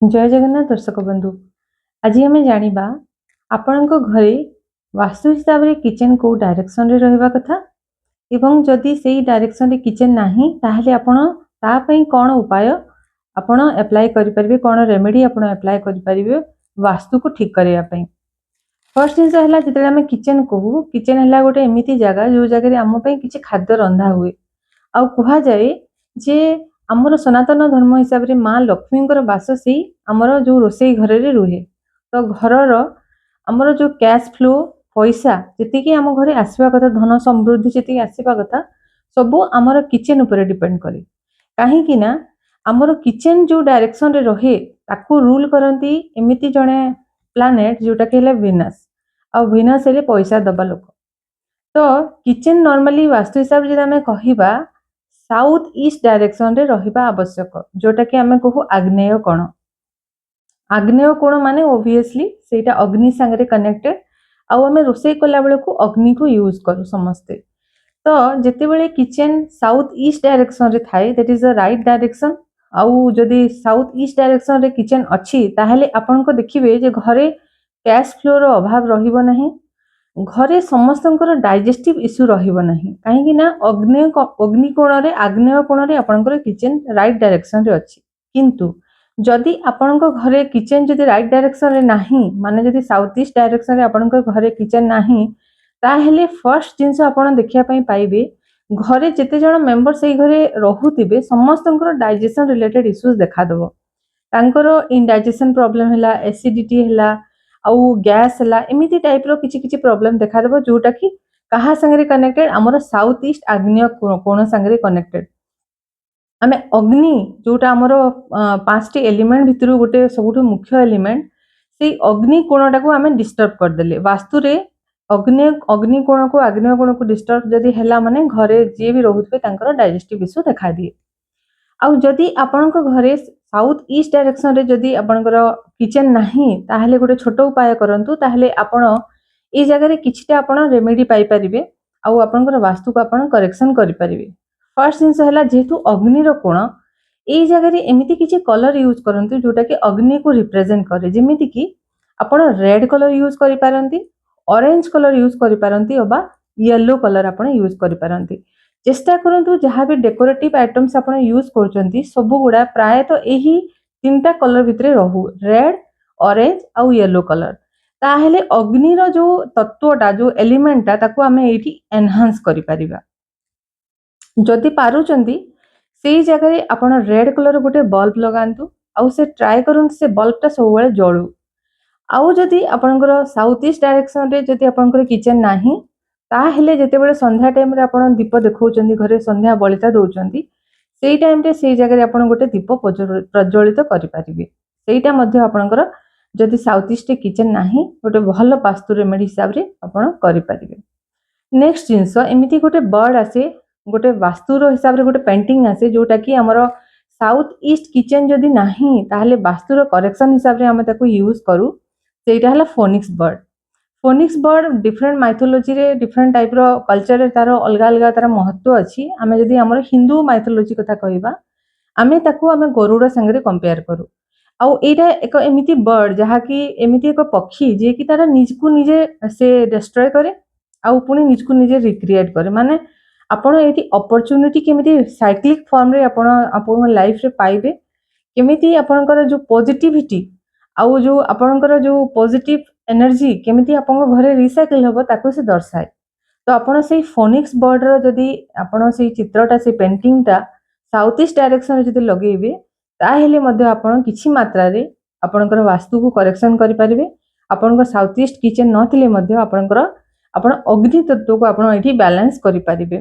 जय जगन्नाथ दर्शक बंधु। आज आम जाना आपण घरे वास्तु हिसाब से किचन को डायरेक्शन रे रहिबा कथा एवं जदि से डायरेक्शन रे किचन नाही ताहले आपण ता पई कोन उपाय आपण अप्लाई करि परिबे, कोन रेमेडी आपण अप्लाई करि परिबे वास्तु को ठीक करिया पई। फर्स्ट जिंस हला जते हम किचन कहू, किचन हला गोटे एमिति जगह जो जगह रे हम पई किछि खाद्य रंधा हुए आ कुहा जाए जे आमर सनातन धर्म हिसाब से माँ लक्ष्मी बास से आमर जो रोसई घर रे रुहे। तो घरर आमर जो कैश फ्लो पैसा जी आम घरे आसवा कथा, धन समृद्धि जी आसवा कथा सबू आमर किचन उपर डिपेंड करे। कहीं ना आमर किचन जो डायरेक्शन रे रहे ताकू रूल करती एमती जड़े प्लानेट जोटा कि वीनस आ वीनस हेले पैसा दबा लोक। तो किचन नॉर्मली वास्तु हिसाब से आम कहवा साउथ ईस्ट डायरेक्शन रे रहिबा आवश्यक, जोटा कि आमे कहू आग्नेय कोण। आग्नेय कोण माने ओबियसली सेटा अग्नि संगे कनेक्टेड आउ आमे रोसई कला बेले को अग्नि को यूज करू समस्ते। तो जेते बेले किचन साउथ ईस्ट डायरेक्शन रे थाए that is the right direction. आउ जदि साउथ ईस्ट डायरेक्शन रे किचन अछि ताहले आपण को देखिबे जे घरे कैश फ्लो रो अभाव रहिबो नाही, घरे समस्त डाइजेस्टिव इश्यू रहिबो नाही। कहीं ना अग्नि कोण रे आग्नेय कोण रे आपनकर किचन राइट डायरेक्शन रे अछि। किंतु जदि आपनकर घरे किचन जदि राइट डायरेक्शन रे नाही, माने जदि साउथ ईस्ट डायरेक्शन रे आपनकर घरे किचन नाही, ताहेले फर्स्ट जिंस आपन देखिया पई पाइबे घरे जेते जण मेंबर सेई घरे रहुतिबे समस्तंकर डाइजेशन रिलेटेड इश्यूज देखा दबो। तांकर इनडाइजेशन प्रॉब्लम हैला, एसिडिटी हैला आउ गैस हैला, एमिति टाइप रो किछि किछि प्रॉब्लम देखा दबो जोटा कि कहा संगे कनेक्टेड हमर साउथ ईस्ट आग्नेय कोण संगे कनेक्टेड। आमे अग्नि जोटा हमर पांचटी एलिमेंट भितर गोटे सबुठ मुख्य एलिमेंट से अग्नि कोणटा को आमे डिस्टर्ब कर देले वास्तु रे। अग्नि कोण को आग्नेय कोण को डिस्टर्ब जदि हैला माने घरे जे भी रहुतबे तांकर डाइजेस्टिव इश्यू देखा दिए। आउ जदि आपनक घरे साउथ ईस्ट डायरेक्शन रे जदि आपनकर किचन नाही ताहले गोटे छोट उपाय करंतु, ताहले आपण ए जगह रे किछटा आपण रेमेडी पाई परिबे आउ आपनकर वास्तु को आपण करेक्शन करि परिबे। फर्स्ट जिंस हैला जेतु अग्नि रो कोण ए जगह रे एमिति किछि कलर यूज करंतु जोटा कि अग्नि को रिप्रेजेंट करे। जेमिति कि आपण रेड कलर यूज करि पारंती, ऑरेंज कलर यूज करि पारंती अबा येलो कलर आपण यूज करि पारंती। चेष्टा करंतु जहाँ भी डेकोरेटिव आइटम्स आपण यूज करचंती सबु गुडा प्राय तो एही तीनटा कलर भितरे रहू, रेड, ऑरेंज आउ येलो कलर। ताहेले अग्नि रो जो तत्वटा जो एलिमेंटटा ताकू आमे एठी एनहांस करि परिबा। जदि पारुचंती सेई जगह रे आपण रेड कलर गोटे बल्ब लगांतु आउ से ट्राई करंतु से बल्बटा सब बेले जळू। आउ जदि आपनकर साउथ ईस्ट डायरेक्शन रे जदि आपनकर किचन नाही ताहेले जेते बेले संध्या टाइम रे आपण दीप देखौचंती घरे संध्या बलिता दउचंती सेई टाइम रे सेई जगह रे आपण गोटे दीप प्रज्वलित करि परिबे। सेईटा मध्ये आपनकर जदि साउथ ईस्ट किचन नाही गोटे भल वास्तु रेमेडी हिसाब रे आपण करि परिबे। नेक्स्ट जिंस एमिति गोटे बर्ड आसे, गोटे वास्तु रो हिसाब रे गोटे पेंटिंग आसे जोटा कि हमर साउथ ईस्ट किचन जदि नाही ताहले वास्तु रो करेक्शन हिसाब रे हम ताकू यूज करू। सेटा हला phoenix bird. Phoenix bird different mythology रे डिफरेंट टाइप रो कल्चर रे तार अलग अलग तार महत्व अछि। आमे जदि हमर हिंदू माइथोलॉजी कथा कहबा आमे ताकू आमे गरुड़ संगे कंपेयर करू। आउ एटा एक एमिति बर्ड जहा कि एमिति एक पक्षी जे कि तार निज को निजे से डिस्ट्रॉय करे आउ पुनी निज को निजे रिक्रिएट करे। माने आपण एटी अपॉर्चुनिटी केमिति साइक्लिक फॉर्म रे आपण लाइफ रे पाइबे, केमिति आपनकर जो पॉजिटिविटी आउ जो आपनकर जो पॉजिटिव एनर्जी केमिति आपन घरे रिसाइकल हबो ताकू से दर्शाए। तो आपण से फोनिक्स बर्ड रो जदि आपण से चित्रटा से पेंटिंगटा साउथ ईस्ट डायरेक्शन रे जदि लगेबे ताहेले मध्ये आपण किछि मात्रा रे आपनकर वास्तु को करेक्शन करि परिबे। आपनकर साउथ ईस्ट किचन नथिले मध्ये आपनकर आपण अग्नि तत्व को आपण एठी बैलेंस करि परिबे।